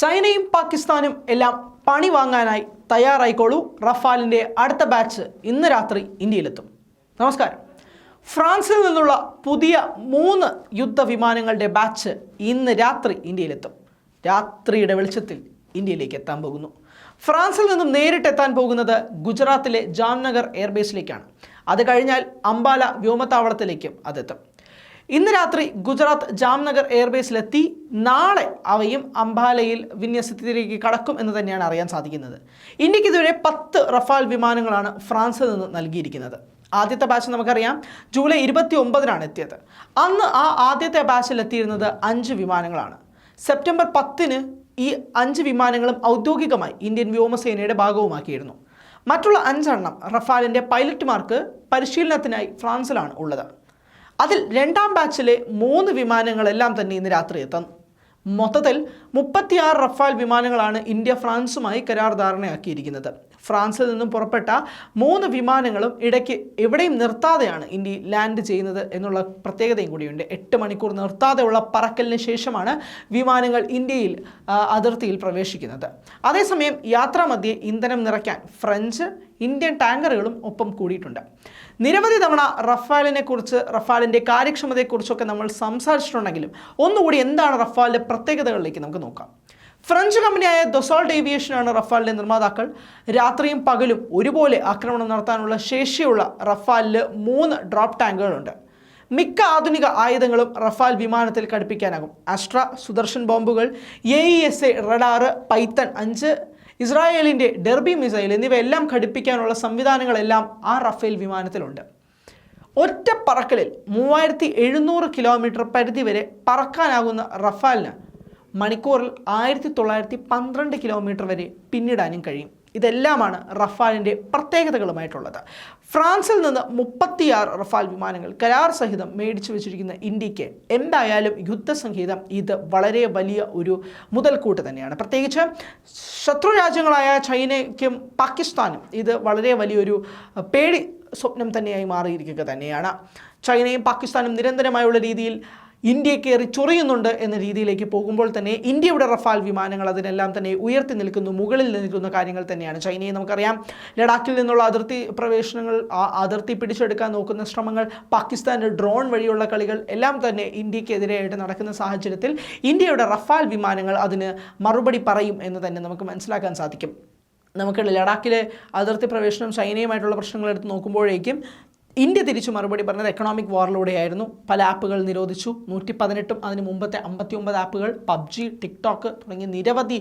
ചൈനയും പാകിസ്ഥാനും എല്ലാം പണി വാങ്ങാനായി തയ്യാറായിക്കോളൂ. റഫാലിൻ്റെ അടുത്ത ബാച്ച് ഇന്ന് രാത്രി ഇന്ത്യയിലെത്തും. നമസ്കാരം. ഫ്രാൻസിൽ നിന്നുള്ള പുതിയ 3 യുദ്ധവിമാനങ്ങളുടെ ബാച്ച് ഇന്ന് രാത്രി ഇന്ത്യയിലെത്തും. രാത്രിയുടെ വെളിച്ചത്തിൽ ഇന്ത്യയിലേക്ക് എത്താൻ പോകുന്നു. ഫ്രാൻസിൽ നിന്നും നേരിട്ട് എത്താൻ പോകുന്നത് ഗുജറാത്തിലെ ജാംനഗർ എയർബേസിലേക്കാണ്. അത് കഴിഞ്ഞാൽ അംബാല വ്യോമത്താവളത്തിലേക്കും അതെത്തും. ഇന്ന് രാത്രി ഗുജറാത്ത് ജാംനഗർ എയർബേസിലെത്തി നാളെ അവയും അംബാലയിൽ വിന്യസനത്തിലേക്ക് കടക്കും എന്ന് തന്നെയാണ് അറിയാൻ സാധിക്കുന്നത്. ഇന്ത്യക്ക് ഇതുവരെ 10 റഫാൽ വിമാനങ്ങളാണ് ഫ്രാൻസിൽ നിന്ന് നൽകിയിരിക്കുന്നത്. ആദ്യത്തെ ബാച്ച് നമുക്കറിയാം ജൂലൈ 29-നാണ് എത്തിയത്. അന്ന് ആ ആദ്യത്തെ ബാച്ചിൽ എത്തിയിരുന്നത് 5 വിമാനങ്ങളാണ്. സെപ്റ്റംബർ 10-ന് ഈ 5 വിമാനങ്ങളും ഔദ്യോഗികമായി ഇന്ത്യൻ വ്യോമസേനയുടെ ഭാഗവുമാക്കിയിരുന്നു. മറ്റുള്ള 5 എണ്ണം റഫാലിൻ്റെ പൈലറ്റുമാർക്ക് പരിശീലനത്തിനായി ഫ്രാൻസിലാണ് ഉള്ളത്. അതിൽ രണ്ടാം ബാച്ചിലെ 3 വിമാനങ്ങളെല്ലാം തന്നെ ഇന്ന് രാത്രി എത്തും. മൊത്തത്തിൽ 36 റഫാൽ വിമാനങ്ങളാണ് ഇന്ത്യ ഫ്രാൻസുമായി കരാർ ധാരണയാക്കിയിരിക്കുന്നത്. ഫ്രാൻസിൽ നിന്നും പുറപ്പെട്ട 3 വിമാനങ്ങളും ഇടയ്ക്ക് എവിടെയും നിർത്താതെയാണ് ഇന്ത്യ ലാൻഡ് ചെയ്യുന്നത് എന്നുള്ള പ്രത്യേകതയും കൂടിയുണ്ട്. 8 മണിക്കൂർ നിർത്താതെയുള്ള പറക്കലിന് ശേഷമാണ് വിമാനങ്ങൾ ഇന്ത്യയിൽ അതിർത്തിയിൽ പ്രവേശിക്കുന്നത്. അതേസമയം യാത്രാമധ്യേ ഇന്ധനം നിറയ്ക്കാൻ ഫ്രഞ്ച്, ഇന്ത്യൻ ടാങ്കറുകളും ഒപ്പം കൂടിയിട്ടുണ്ട്. നിരവധി തവണ റഫാലിൻ്റെ കാര്യക്ഷമതയെക്കുറിച്ചൊക്കെ നമ്മൾ സംസാരിച്ചിട്ടുണ്ടെങ്കിലും ഒന്നുകൂടി എന്താണ് റഫാലിൻ്റെ പ്രത്യേകതകളിലേക്ക് നമുക്ക് നോക്കാം. ഫ്രഞ്ച് കമ്പനിയായ ദൊസോൾട്ട് ഏവിയേഷനാണ് റഫാലിൻ്റെ നിർമ്മാതാക്കൾ. രാത്രിയും പകലും ഒരുപോലെ ആക്രമണം നടത്താനുള്ള ശേഷിയുള്ള റഫാലിൽ 3 ഡ്രോപ്പ് ടാങ്കുകളുണ്ട്. മിക്ക ആധുനിക ആയുധങ്ങളും റഫാൽ വിമാനത്തിൽ ഘടിപ്പിക്കാനാകും. അസ്ട്ര, സുദർശൻ ബോംബുകൾ, AESA റഡാർ, പൈത്തൺ 5, ഇസ്രായേലിൻ്റെ ഡെർബി മിസൈൽ എന്നിവയെല്ലാം ഘടിപ്പിക്കാനുള്ള സംവിധാനങ്ങളെല്ലാം ആ റഫേൽ വിമാനത്തിലുണ്ട്. ഒറ്റ പറക്കലിൽ 3700 കിലോമീറ്റർ പരിധി വരെ പറക്കാനാകുന്ന റഫാലിന് മണിക്കൂറിൽ 1912 കിലോമീറ്റർ വരെ പിന്നിടാനും കഴിയും. ഇതെല്ലാമാണ് റഫാലിൻ്റെ പ്രത്യേകതകളുമായിട്ടുള്ളത്. ഫ്രാൻസിൽ നിന്ന് 36 റഫാൽ വിമാനങ്ങൾ കരാർ സഹിതം മേടിച്ചു വെച്ചിരിക്കുന്ന ഇന്ത്യക്ക് എന്തായാലും യുദ്ധസംഗീതം ഇത് വളരെ വലിയ ഒരു മുതൽക്കൂട്ട് തന്നെയാണ്. പ്രത്യേകിച്ച് ശത്രു രാജ്യങ്ങളായ ചൈനയ്ക്കും പാകിസ്ഥാനും ഇത് വളരെ വലിയൊരു പേടി സ്വപ്നം തന്നെയായി മാറിയിരിക്കുക തന്നെയാണ്. ചൈനയും പാകിസ്ഥാനും നിരന്തരമായുള്ള രീതിയിൽ ഇന്ത്യയെ കയറി ചൊറിയുന്നുണ്ട് എന്ന രീതിയിലേക്ക് പോകുമ്പോൾ തന്നെ ഇന്ത്യയുടെ റഫാൽ വിമാനങ്ങൾ അതിനെല്ലാം തന്നെ ഉയർത്തി നിൽക്കുന്നു, മുകളിൽ നിൽക്കുന്ന കാര്യങ്ങൾ തന്നെയാണ്. ചൈനയെ നമുക്കറിയാം, ലഡാക്കിൽ നിന്നുള്ള അതിർത്തി പ്രവേശനങ്ങൾ, അതിർത്തി പിടിച്ചെടുക്കാൻ നോക്കുന്ന ശ്രമങ്ങൾ, പാകിസ്ഥാൻ്റെ ഡ്രോൺ വഴിയുള്ള കളികൾ എല്ലാം തന്നെ ഇന്ത്യക്കെതിരെയായിട്ട് നടക്കുന്ന സാഹചര്യത്തിൽ ഇന്ത്യയുടെ റഫാൽ വിമാനങ്ങൾ അതിന് മറുപടി പറയും എന്ന് തന്നെ നമുക്ക് മനസ്സിലാക്കാൻ സാധിക്കും. നമുക്ക് ലഡാക്കിലെ അതിർത്തി പ്രവേശനം ചൈനയുമായിട്ടുള്ള പ്രശ്നങ്ങൾ എടുത്ത് നോക്കുമ്പോഴേക്കും ഇന്ത്യ തിരിച്ചു മറുപടി പറഞ്ഞത് എക്കണോമിക് വാറിലൂടെയായിരുന്നു. പല ആപ്പുകൾ നിരോധിച്ചു. 118 അതിന് മുമ്പത്തെ 59 ആപ്പുകൾ, പബ്ജി, ടിക്ടോക്ക് തുടങ്ങിയ നിരവധി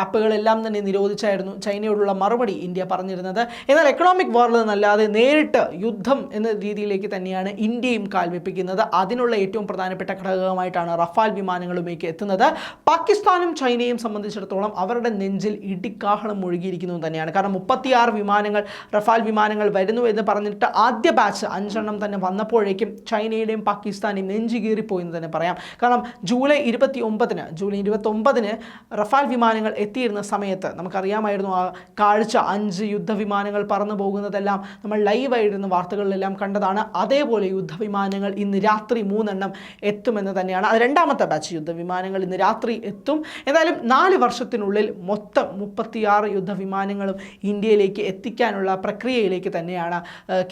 ആപ്പുകളെല്ലാം തന്നെ നിരോധിച്ചായിരുന്നു ചൈനയോടുള്ള മറുപടി ഇന്ത്യ പറഞ്ഞിരുന്നത്. എന്നാൽ എക്കണോമിക് വാറിൽ നിന്നല്ലാതെ നേരിട്ട് യുദ്ധം എന്ന രീതിയിലേക്ക് തന്നെയാണ് ഇന്ത്യയും കാൽവെപ്പിക്കുന്നത്. അതിനുള്ള ഏറ്റവും പ്രധാനപ്പെട്ട ഘടകമായിട്ടാണ് റഫാൽ വിമാനങ്ങളുമേക്ക് എത്തുന്നത്. പാകിസ്ഥാനും ചൈനയും സംബന്ധിച്ചിടത്തോളം അവരുടെ നെഞ്ചിൽ ഇടിക്കാഹളം മുഴുകിയിരിക്കുന്നത് തന്നെയാണ്. കാരണം 36 വിമാനങ്ങൾ, റഫാൽ വിമാനങ്ങൾ വരുന്നു എന്ന് പറഞ്ഞിട്ട് ആദ്യ ബാച്ച് 5 എണ്ണം തന്നെ വന്നപ്പോഴേക്കും ചൈനയുടെയും പാകിസ്ഥാനെയും നെഞ്ചു കീറിപ്പോയി എന്ന് തന്നെ പറയാം. കാരണം ജൂലൈ 29-ന് റഫാൽ വിമാനങ്ങൾ എത്തിയിരുന്ന സമയത്ത് നമുക്കറിയാമായിരുന്നു ആ കാഴ്ച. 5 യുദ്ധവിമാനങ്ങൾ പറന്നു പോകുന്നതെല്ലാം നമ്മൾ ലൈവായിരുന്ന വാർത്തകളിലെല്ലാം കണ്ടതാണ്. അതേപോലെ യുദ്ധവിമാനങ്ങൾ ഇന്ന് രാത്രി 3 എണ്ണം എത്തുമെന്ന് തന്നെയാണ്. അത് രണ്ടാമത്തെ ബാച്ച് യുദ്ധവിമാനങ്ങൾ ഇന്ന് രാത്രി എത്തും. എന്തായാലും 4 വർഷത്തിനുള്ളിൽ മൊത്തം 36 യുദ്ധവിമാനങ്ങളും ഇന്ത്യയിലേക്ക് എത്തിക്കാനുള്ള പ്രക്രിയയിലേക്ക് തന്നെയാണ്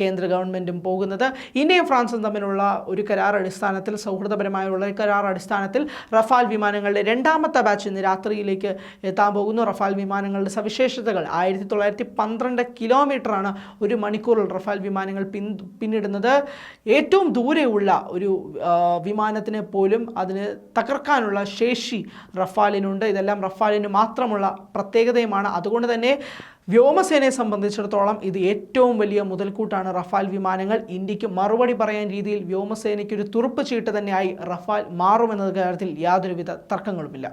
കേന്ദ്ര ഗവൺമെൻറ്റും പോകുന്നത്. ഇന്ത്യയും ഫ്രാൻസും തമ്മിലുള്ള ഒരു കരാർ അടിസ്ഥാനത്തിൽ, സൗഹൃദപരമായുള്ള കരാർ അടിസ്ഥാനത്തിൽ റഫാൽ വിമാനങ്ങളുടെ രണ്ടാമത്തെ ബാച്ച് ഇന്ന് രാത്രിയിലേക്ക് എത്താൻ പോകുന്നു. റഫാൽ വിമാനങ്ങളുടെ സവിശേഷതകൾ: 1912 കിലോമീറ്ററാണ് ഒരു മണിക്കൂറിൽ റഫാൽ വിമാനങ്ങൾ പിന്നിടുന്നത്. ഏറ്റവും ദൂരെയുള്ള ഒരു വിമാനത്തിനെ പോലും അതിന് തകർക്കാനുള്ള ശേഷി റഫാലിനുണ്ട്. ഇതെല്ലാം റഫാലിന് മാത്രമുള്ള പ്രത്യേകതയുമാണ്. അതുകൊണ്ട് തന്നെ വ്യോമസേനയെ സംബന്ധിച്ചിടത്തോളം ഇത് ഏറ്റവും വലിയ മുതൽക്കൂട്ടാണ് റഫാൽ വിമാനങ്ങൾ. ഇന്ത്യക്ക് മറുപടി പറയാൻ രീതിയിൽ വ്യോമസേനയ്ക്കൊരു തുറുപ്പ് ചീട്ട് തന്നെയായി റഫാൽ മാറുമെന്ന കാര്യത്തിൽ യാതൊരുവിധ തർക്കങ്ങളുമില്ല.